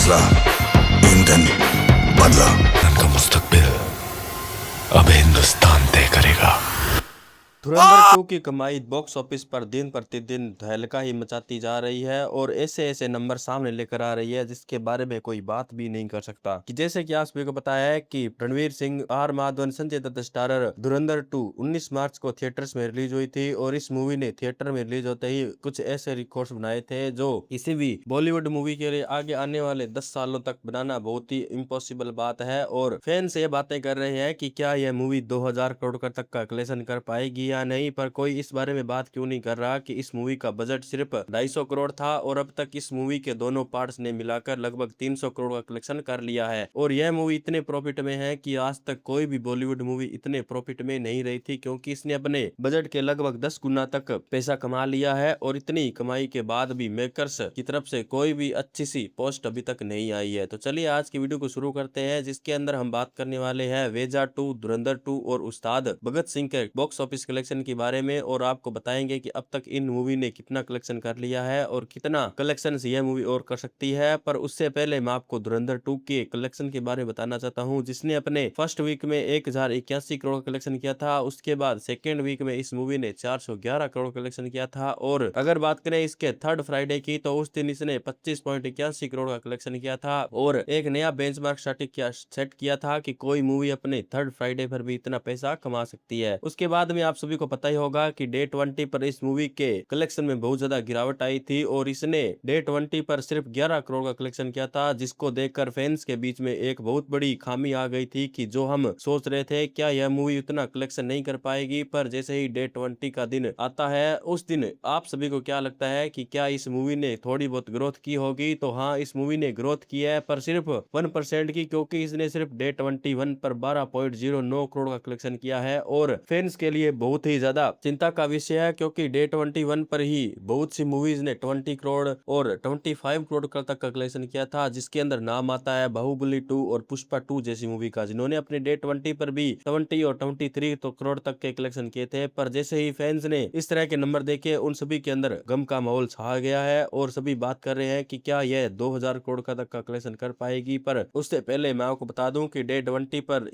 फैसला, ईंधन बदला। का मुस्तकबिल अब हिंदुस्तान तय करेगा। धुरंधर 2 की कमाई बॉक्स ऑफिस पर दिन प्रतिदिन तहलका ही मचाती जा रही है और ऐसे ऐसे नंबर सामने लेकर आ रही है जिसके बारे में कोई बात भी नहीं कर सकता। कि जैसे कि आप सभी को पता है कि रणवीर सिंह, आर माधवन, संजय दत्त स्टारर धुरंधर 2 19 मार्च को थिएटर्स में रिलीज हुई थी और इस मूवी ने थिएटर में रिलीज होते ही कुछ ऐसे रिकॉर्ड्स बनाए थे जो किसी भी बॉलीवुड मूवी के लिए आगे आने वाले 10 सालों तक बनाना बहुत ही इम्पॉसिबल बात है। और फैंस ये बातें कर रहे हैं कि क्या यह मूवी 2000 करोड़ तक का कलेक्शन कर पाएगी या नहीं, पर कोई इस बारे में बात क्यों नहीं कर रहा कि इस मूवी का बजट सिर्फ 250 करोड़ था और अब तक इस मूवी के दोनों पार्ट्स ने मिलाकर लगभग 300 करोड़ का कलेक्शन कर लिया है। और यह मूवी इतने प्रॉफिट में है कि आज तक कोई भी बॉलीवुड मूवी इतने प्रॉफिट में नहीं रही थी, क्योंकि इसने अपने बजट के लगभग 10 गुना तक पैसा कमा लिया है। और इतनी कमाई के बाद भी मेकर्स की तरफ से कोई भी अच्छी सी पोस्ट अभी तक नहीं आई है। तो चलिए आज की वीडियो को शुरू करते हैं, जिसके अंदर हम बात करने वाले हैं वेजा 2, धुरंधर 2 और उस्ताद भगत सिंह के बॉक्स ऑफिस कलेक्शन के बारे में। और आपको बताएंगे कि अब तक इन मूवी ने कितना कलेक्शन कर लिया है और कितना कलेक्शन यह मूवी और कर सकती है। पर उससे पहले मैं आपको धुरंधर 2 के कलेक्शन के बारे में बताना चाहता हूं, जिसने अपने फर्स्ट वीक में 1081 करोड़ का कलेक्शन किया था। उसके बाद सेकेंड वीक में इस मूवी ने 411 करोड़ कलेक्शन किया था। और अगर बात करें इसके थर्ड फ्राइडे की, तो उस दिन इसने 25.81 करोड़ का कलेक्शन किया था और एक नया बेंचमार्क सेट किया था कि कोई मूवी अपने थर्ड फ्राइडे पर भी इतना पैसा कमा सकती है। उसके बाद में आप सभी को पता ही होगा कि डे 20 पर इस मूवी के कलेक्शन में बहुत ज्यादा गिरावट आई थी और इसने डे 20 पर सिर्फ 11 करोड़ का कलेक्शन किया था, जिसको देखकर फैंस के बीच में एक बहुत बड़ी खामी आ गई थी कि जो हम सोच रहे थे क्या यह मूवी उतना कलेक्शन नहीं कर पाएगी। पर जैसे ही डे 20 का दिन आता है, उस दिन आप सभी को क्या लगता है कि क्या इस मूवी ने थोड़ी बहुत ग्रोथ की होगी? तो हाँ, इस मूवी ने ग्रोथ की है, पर सिर्फ 1% की, क्योंकि इसने सिर्फ डे 21 पर 12.09 करोड़ का कलेक्शन किया है। और फैंस के लिए बहुत ही ज्यादा चिंता का विषय है, क्योंकि डे 21 पर ही बहुत सी मूवीज ने 20 करोड़ और 25 करोड़ तक का कलेक्शन किया था, जिसके अंदर नाम आता है बाहुबली 2 और पुष्पा 2 जैसी मूवी का, जिन्होंने अपने डे 20 पर भी 20 और 23 तो करोड़ तक के कलेक्शन किए थे। पर जैसे ही फैंस ने इस तरह के नंबर देखे, उन सभी के अंदर गम का माहौल छा गया है और सभी बात कर रहे हैं कि क्या यह 2000 करोड़ तक का कलेक्शन कर पाएगी। पर उससे पहले मैं आपको बता दूं कि डे 20 पर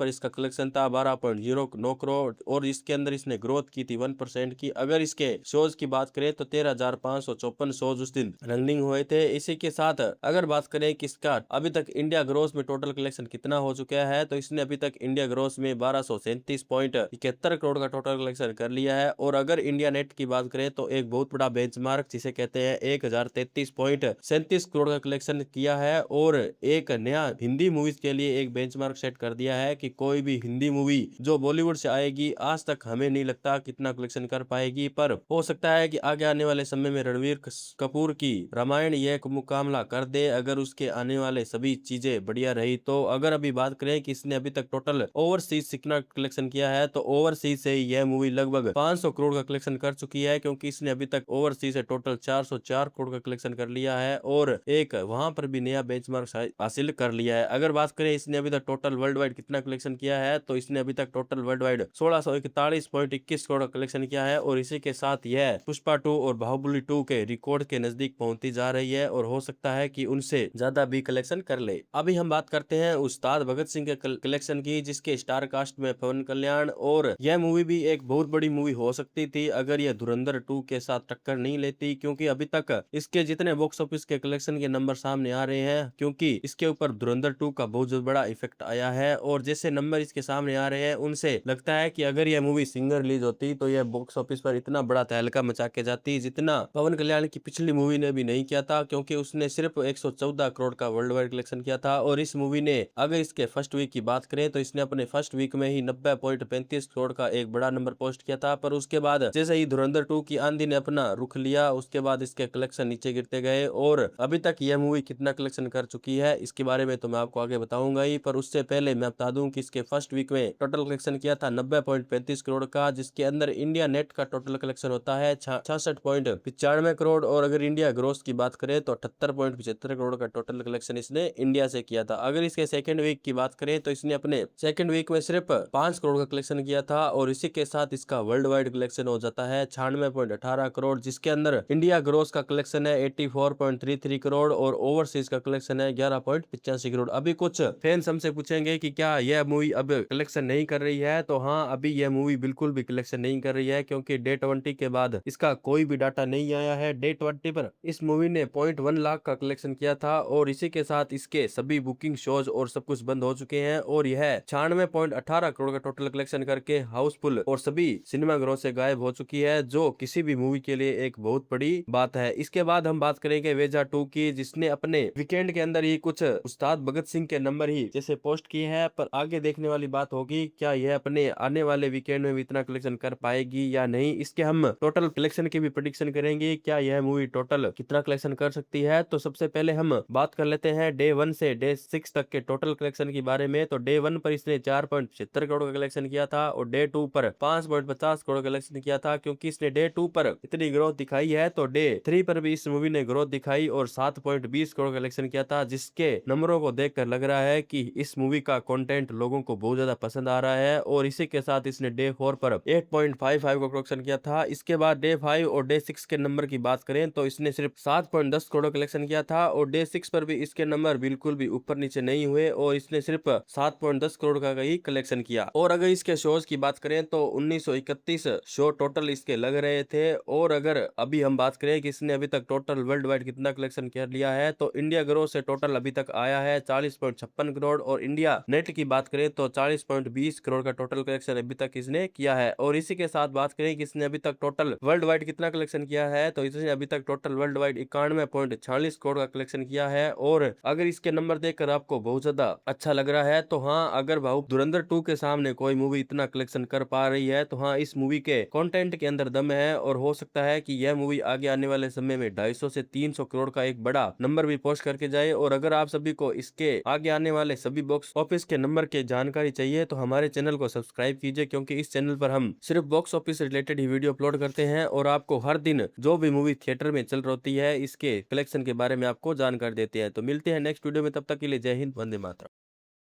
इसका कलेक्शन था 12.09 करोड़ और इसके अंदर इसने ग्रोथ की थी 1% की। अगर इसके शोज की बात करें तो 13,554 शोज उस दिन रनिंग हुए थे। इसी के साथ अगर बात करें कि इसका अभी तक इंडिया ग्रोस में टोटल कलेक्शन कितना हो चुका है, तो इसने अभी तक इंडिया ग्रोस में 1237.71 करोड़ का टोटल कलेक्शन कर लिया है। और अगर इंडिया नेट की बात करें तो एक बहुत बड़ा बेंचमार्क जिसे कहते हैं 1033.37 करोड़ का कलेक्शन किया है और एक नया हिंदी मूवीज के लिए एक बेंचमार्क सेट कर दिया है कि कोई भी हिंदी मूवी जो बॉलीवुड से आएगी आज तक हमें नहीं लगता कितना कलेक्शन कर पाएगी। पर हो सकता है कि आगे आने वाले समय में रणवीर कपूर की रामायण यह मुकाबला कर दे, अगर उसके आने वाले सभी चीजें बढ़िया रही तो। अगर अभी बात करें कि इसने अभी तक टोटल ओवरसीज कितना कलेक्शन किया है, तो ओवरसीज से यह मूवी लगभग 500 करोड़ का कलेक्शन कर चुकी है, क्योंकि इसने अभी तक ओवरसीज से टोटल 404 करोड़ का कलेक्शन कर लिया है और एक वहां पर भी नया बेंचमार्क हासिल कर लिया है। अगर बात करें इसने अभी तक टोटल वर्ल्ड वाइड कितना कलेक्शन किया है, तो इसने अभी तक total world wide 1641.21 crore collection किया है और इसी के साथ यह पुष्पा 2 और बाहुबली 2 के रिकॉर्ड के नजदीक पहुंचती जा रही है और हो सकता है कि उनसे ज्यादा भी कलेक्शन कर ले। अभी हम बात करते हैं उस्ताद भगत सिंह के कलेक्शन की, जिसके स्टार कास्ट में पवन कल्याण, और यह मूवी भी एक बहुत बड़ी मूवी हो सकती थी अगर यह धुरंधर 2 के साथ टक्कर नहीं लेती, क्योंकि अभी तक इसके जितने बॉक्स ऑफिस के कलेक्शन के नंबर सामने आ रहे हैं, क्योंकि इसके ऊपर धुरंधर 2 का बहुत बड़ा इफेक्ट आया है और जैसे नंबर इसके सामने आ रहे हैं उनसे लगता है कि अगर यह मूवी सिंगर रिलीज होती तो यह बॉक्स ऑफिस पर इतना बड़ा तहलका मचा के जाती जितना पवन कल्याण की पिछली मूवी ने भी नहीं किया था, क्योंकि उसने सिर्फ 114 करोड़ का वर्ल्ड वाइड कलेक्शन किया था। और इस मूवी ने अगर इसके फर्स्ट वीक की बात करें तो इसने अपने फर्स्ट वीक में ही 90.35 करोड़ का एक बड़ा नंबर पोस्ट किया था। पर उसके बाद जैसे ही धुरंधर 2 की आंधी ने अपना रुख लिया, उसके बाद इसके कलेक्शन नीचे गिरते गए और अभी तक यह मूवी कितना कलेक्शन कर चुकी है इसके बारे में तो मैं आपको आगे बताऊंगा ही। पर उससे पहले मैं बता दूं कि इसके फर्स्ट वीक में टोटल कलेक्शन किया था 90.35 करोड़ करोड़ का, जिसके अंदर इंडिया नेट का टोटल कलेक्शन होता है 66.95 करोड़। और अगर इंडिया ग्रोस की बात करें तो 78.75 करोड़ का टोटल कलेक्शन इसने इंडिया से किया था। अगर इसके सेकंड वीक की बात करें तो इसने अपने सेकंड वीक में सिर्फ 5 करोड़ का कलेक्शन किया था, और इसी के साथ इसका वर्ल्ड वाइड कलेक्शन हो जाता है 96.18 करोड़, जिसके अंदर इंडिया ग्रोस का कलेक्शन है 84.33 करोड़ और ओवरसीज का कलेक्शन है 11.85 करोड़। अभी कुछ फैंस हमसे पूछेंगे कि क्या यह मूवी अब कलेक्शन नहीं कर रही है, तो हाँ, अभी यह मूवी बिल्कुल भी कलेक्शन नहीं कर रही है, क्योंकि डे 20 के बाद इसका कोई भी डाटा नहीं आया है। डे 20 पर इस मूवी ने 0.1 लाख का कलेक्शन किया था, और इसी के साथ इसके सभी बुकिंग शोज और सब कुछ बंद हो चुके हैं, और यह 96.18 करोड़ का टोटल कलेक्शन करके हाउसफुल और सभी सिनेमा घरों से गायब हो चुकी है, जो किसी भी मूवी के लिए एक बहुत बड़ी बात है। इसके बाद हम बात करेंगे वेजा 2 की, जिसने अपने वीकेंड के अंदर ही कुछ उस्ताद भगत सिंह के नंबर ही जैसे पोस्ट किए हैं, पर आगे देखने वाली बात होगी क्या यह अपने आने वाले वीकेंड में भी इतना कलेक्शन कर पाएगी या नहीं। इसके हम टोटल कलेक्शन की भी प्रेडिक्शन करेंगे, क्या यह मूवी टोटल कितना कलेक्शन कर सकती है। तो सबसे पहले हम बात कर लेते हैं डे 1 से डे 6 तक के टोटल कलेक्शन के बारे में। तो डे 1 पर इसने 4.76 करोड़ का कलेक्शन किया था, और डे 2 पर 5.50 करोड़ कलेक्शन किया था। क्योंकि इसने डे 2 पर इतनी ग्रोथ दिखाई है, तो डे 3 पर भी इस मूवी ने ग्रोथ दिखाई और 7.20 करोड़ कलेक्शन किया था, जिसके नंबरों को देखकर लग रहा है कि इस मूवी का कंटेंट लोगों को बहुत ज्यादा पसंद आ रहा है। और इसी के साथ इसने डे 4 पर 8.55 का कलेक्शन किया था। इसके बाद डे 5 और डे 6 के नंबर की बात करें तो इसने सिर्फ 7.10 करोड़ कलेक्शन किया था, और डे 6 पर भी इसके नंबर बिल्कुल भी ऊपर नीचे नहीं हुए, और इसने सिर्फ 7.10 करोड़ का ही कलेक्शन किया। और अगर इसके शोज की बात करें तो 1931 शो टोटल इसके लग रहे थे। और अगर अभी हम बात करें कि इसने अभी तक टोटल वर्ल्ड वाइड कितना कलेक्शन कर लिया है, तो इंडिया ग्रोस से टोटल अभी तक आया है 40.56 करोड़, और इंडिया नेट की बात करें तो 40.20 करोड़ का टोटल कलेक्शन अभी तक इसने किया है। और इसी के साथ बात करें कि इसने अभी तक टोटल वर्ल्ड वाइड कितना कलेक्शन किया है, तो इसने अभी तक टोटल वर्ल्ड वाइड 91.46 करोड़ का कलेक्शन किया है। और अगर इसके नंबर देखकर आपको बहुत ज्यादा अच्छा लग रहा है, तो हाँ, अगर भाऊ धुरंधर 2 के सामने कोई मूवी इतना कलेक्शन कर पा रही है, तो हाँ, इस मूवी के कंटेंट के अंदर दम है, और हो सकता है कि यह मूवी आगे आने वाले समय में 250 से 300 करोड़ का एक बड़ा नंबर भी पोस्ट करके जाए। और अगर आप सभी को इसके आगे आने वाले सभी बॉक्स ऑफिस के नंबर के जानकारी चाहिए, तो हमारे चैनल को सब्सक्राइब कीजिए, क्योंकि इस चैनल पर हम सिर्फ बॉक्स ऑफिस से रिलेटेड ही वीडियो अपलोड करते हैं, और आपको हर दिन जो भी मूवी थिएटर में चल रही होती है इसके कलेक्शन के बारे में आपको जानकारी देते हैं। तो मिलते हैं नेक्स्ट वीडियो में, तब तक के लिए जय हिंद, वंदे मातरम।